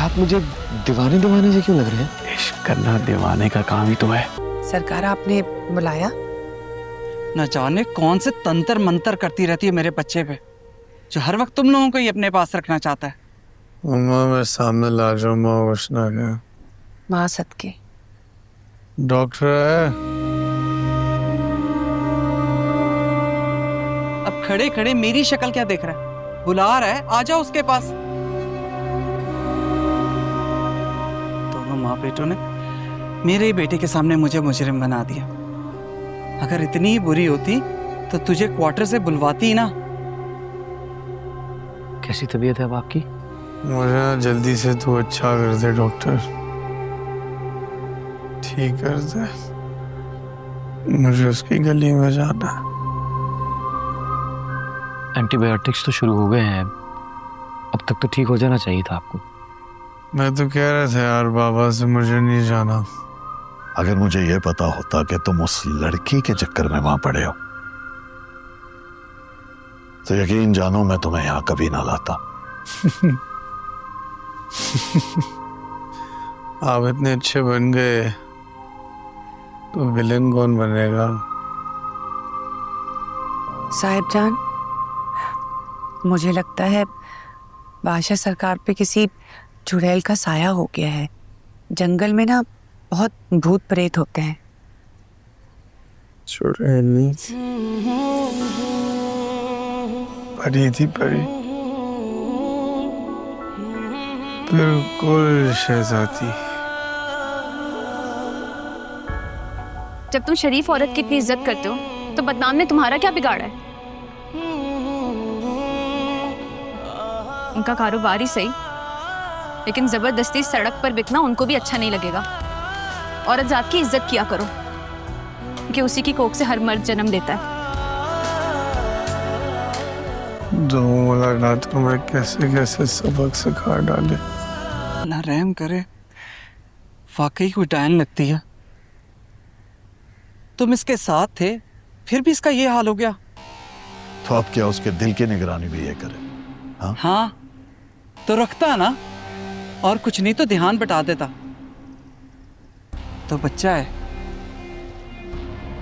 आप मुझे दीवाने दीवाने से क्यों लग रहे हैं? इश्क करना दीवाने का काम ही तो है। सरकार आपने बुलाया? न जाने कौन से तंत्र मंत्र करती रहती है मेरे बच्चे पे, जो हर वक्त तुम लोगों को ही अपने पास रखना चाहता है। उम्मा मैं सामने ला जाऊँ, माँ वशना गया। माँ सदके। डॉक्टर है? अब खड़े खड़े मेरी शक्ल क्या देख रहा है? बुला रहा है, आ जाओ उसके पास। दोनों माँ बेटों ने मेरे ही बेटे के सामने मुझे मुजरिम बना दिया। अगर इतनी ही बुरी होती तो तुझे क्वार्टर से बुलवाती ही ना। कैसी तबीयत है अब आपकी? मुझे ना जल्दी से तू अच्छा कर दे डॉक्टर, ठीक कर दे। मुझे उसकी गली में जाना है। एंटीबायोटिक्स तो शुरू हो गए हैं, अब तक तो ठीक हो जाना चाहिए था आपको। मैं तो कह रहा था यार बाबा से मुझे नहीं जाना। अगर मुझे यह पता होता कि तुम उस लड़की के चक्कर में वहां पड़े हो तो यकीन जानो मैं तुम्हें यहां कभी ना लाता। आप इतने अच्छे बन गए तो विलेन कौन बनेगा? साहिब जान, मुझे लगता है बादशाह सरकार पे किसी चुड़ैल का साया हो गया है। जंगल में ना बहुत भूत प्रेत होते हैं। चुड़ैल परी थी, परी बिल्कुल शहजादी। जब तुम शरीफ औरत की इतनी इज्जत करते हो तो बदनाम ने तुम्हारा क्या बिगाड़ा है? उनका कारोबार ही सही, लेकिन जबरदस्ती सड़क पर बिकना उनको भी अच्छा नहीं लगेगा। औरत जात की इज्जत किया करो, क्योंकि उसी की कोख से हर मर्द जन्म देता है। दो मुलाकातों में कैसे कैसे सबक सिखा डाले। ना रहम करे, वाकई कोई डायन लगती है। तुम इसके साथ थे, फिर भी इसका ये हाल हो गया। तो अब क्या उसके दिल की निगरानी भी ये करे? हाँ तो रखता ना, और कुछ नहीं तो ध्यान बटा देता। तो बच्चा है,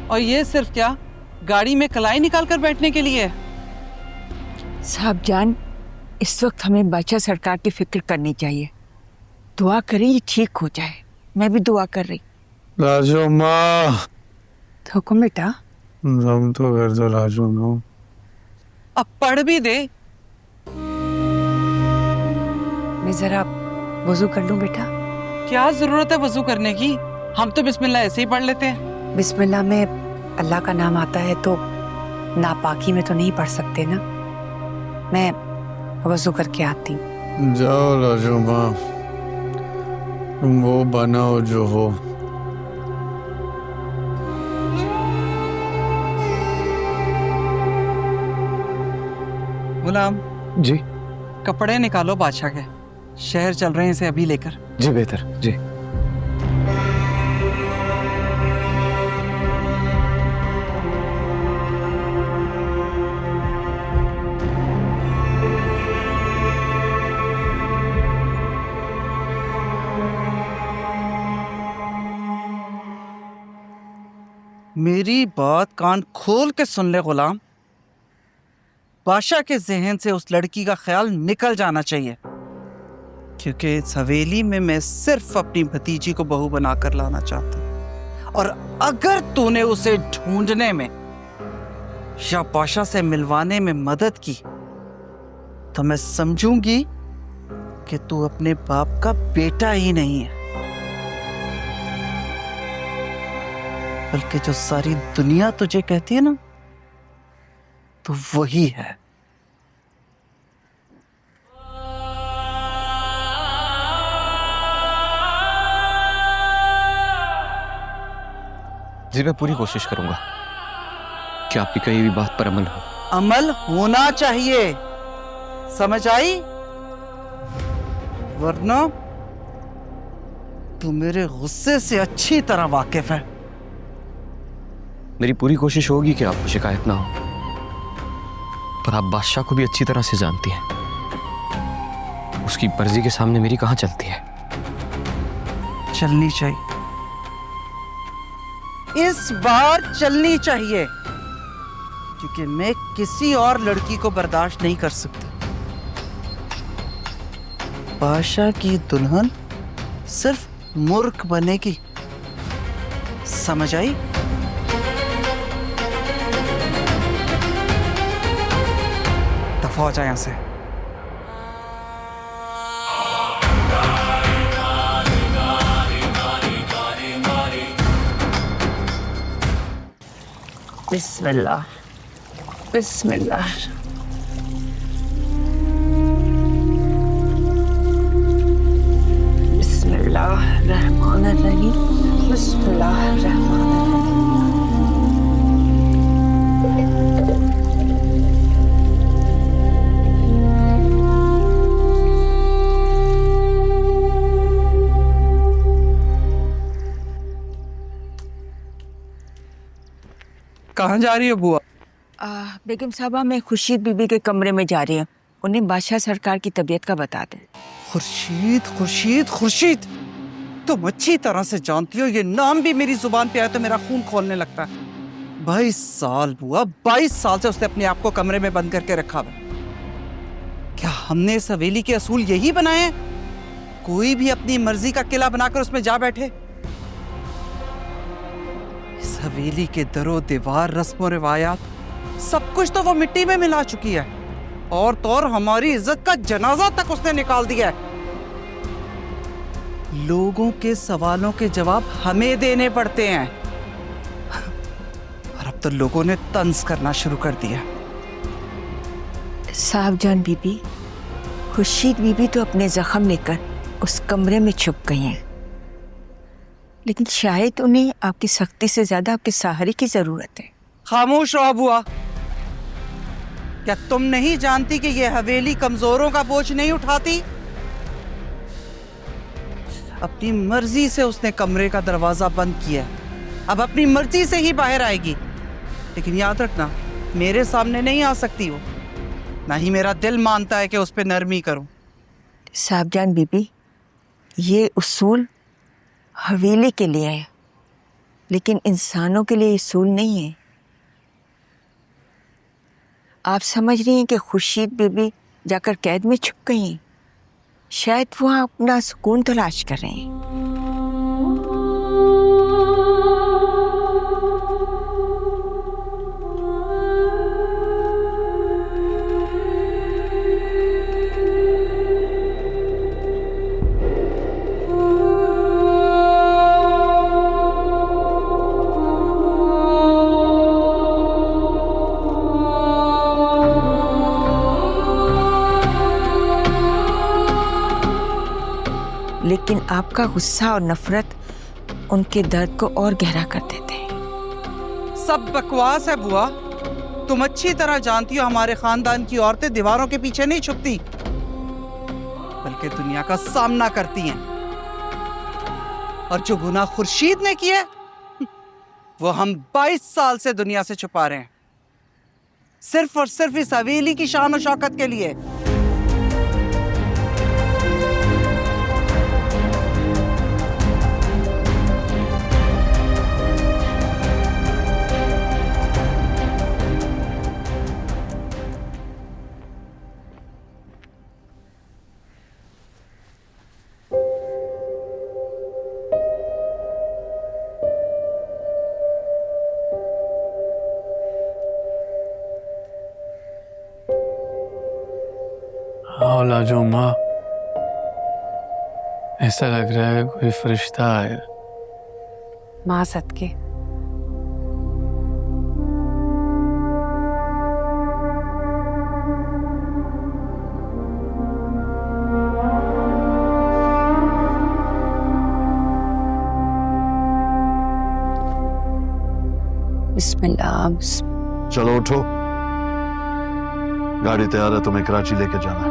और ये सिर्फ क्या गाड़ी में कलाई निकाल कर बैठने के लिए है। साहब जान, इस वक्त हमें बादशाह सरकार की फिक्र करनी चाहिए। दुआ करें ये ठीक हो जाए। मैं भी दुआ कर रही। राजू माँ, हुक्म बेटा। हम तो कर दो राजू माँ। अब पढ़ भी दे। मैं जरा वजू कर लूं बेटा? क्या जरूरत है वजू करने की? हम तो बिस्मिल्लाह ऐसे ही पढ़ लेते हैं। बिस्मिल्लाह में अल्लाह का नाम आता है तो नापाकी में तो नहीं पढ़ सकते ना। मैं वजू करके आती हूँ। जाओ राजू माँ, तुम वो बनाओ जो हो। गुलाम जी कपड़े निकालो बादशाह के, शहर चल रहे हैं इसे अभी लेकर। जी बेहतर जी। मेरी बात कान खोल के सुन ले गुलाम। बादशाह के जहन से उस लड़की का ख्याल निकल जाना चाहिए, क्योंकि इस हवेली में मैं सिर्फ अपनी भतीजी को बहू बनाकर लाना चाहता हूं। और अगर तूने उसे ढूंढने में या बादशाह से मिलवाने में मदद की तो मैं समझूंगी कि तू अपने बाप का बेटा ही नहीं है, बल्कि जो सारी दुनिया तुझे कहती है ना, तो वही है। जी मैं पूरी कोशिश करूंगा कि आपकी कही हुई बात पर अमल हो। अमल होना चाहिए, समझ आई? वरना तू मेरे गुस्से से अच्छी तरह वाकिफ है। मेरी पूरी कोशिश होगी कि आपको शिकायत ना हो, पर आप बादशाह को भी अच्छी तरह से जानती हैं। उसकी मर्जी के सामने मेरी कहाँ चलती है। चलनी चाहिए, इस बार चलनी चाहिए, क्योंकि मैं किसी और लड़की को बर्दाश्त नहीं कर सकती। बादशाह की दुल्हन सिर्फ मूर्ख बनेगी, समझ आई? दफा हो जाए यहां से। बिस्मिल्लाह बिस्मिल्लाह। बिस्मिल्लाहिर्रहमानिर्रहीम। कहाँ जा रही है बुआ? बेगम साहबा, मैं खुर्शीद बीबी के कमरे में जा रही हूँ। उन्हें बादशाह सरकार की तबीयत का बता दें। खुर्शीद खुर्शीद खुर्शीद, तुम अच्छी तरह से जानती हो, ये नाम भी मेरी जुबान पे आया तो मेरा खून खोलने लगता है। 22 साल बुआ, 22 साल से उसने अपने आप को कमरे में बंद करके रखा हुआ। क्या हमने इस हवेली के असूल यही बनाए हैं? कोई भी अपनी मर्जी का किला बनाकर उसमें जा बैठे? इस हवेली के दरो दीवार, रस्म और रिवायात, सब कुछ तो वो मिट्टी में मिला चुकी है, और तो और हमारी इज्जत का जनाजा तक उसने निकाल दिया है। लोगों के सवालों के जवाब हमें देने पड़ते हैं, और अब तो लोगों ने तंज करना शुरू कर दिया। साहबजान बीबी, खुर्शीद बीबी तो अपने जख्म लेकर उस कमरे में छुप गई हैं, लेकिन शायद उन्हें आपकी सख्ती से ज्यादा आपके सहारे की जरूरत है। खामोश रहो बुआ। क्या तुम नहीं जानती कि यह हवेली कमजोरों का बोझ नहीं उठाती? अपनी मर्जी से उसने कमरे का दरवाजा बंद किया, अब अपनी मर्जी से ही बाहर आएगी। लेकिन याद रखना, मेरे सामने नहीं आ सकती वो, ना ही मेरा दिल मानता है कि उस पर नरमी करूं। साहबजान बीबी, ये उसूल हवेली के लिए है, लेकिन इंसानों के लिए उसूल नहीं है। आप समझ रही हैं कि खुर्शीद बीबी जाकर कैद में छुप गई हैं। शायद वहाँ अपना सुकून तलाश कर रहे हैं। लेकिन आपका गुस्सा और नफरत उनके दर्द को और गहरा कर देते हैं। सब बकवास है बुआ। तुम अच्छी तरह जानती हो हमारे खानदान की औरतें दीवारों के पीछे नहीं छुपती, बल्कि दुनिया का सामना करती हैं। और जो गुनाह खुर्शीद ने किए, वो हम 22 साल से दुनिया से छुपा रहे हैं, सिर्फ और सिर्फ इस हवेली की शान और शौकत के लिए। लाजो माँ, ऐसा लग रहा है कोई फरिश्ता आया। माँ सदके। बिस्मिल्लाह। चलो उठो, गाड़ी तैयार है, तुम्हें कराची लेके जाना है।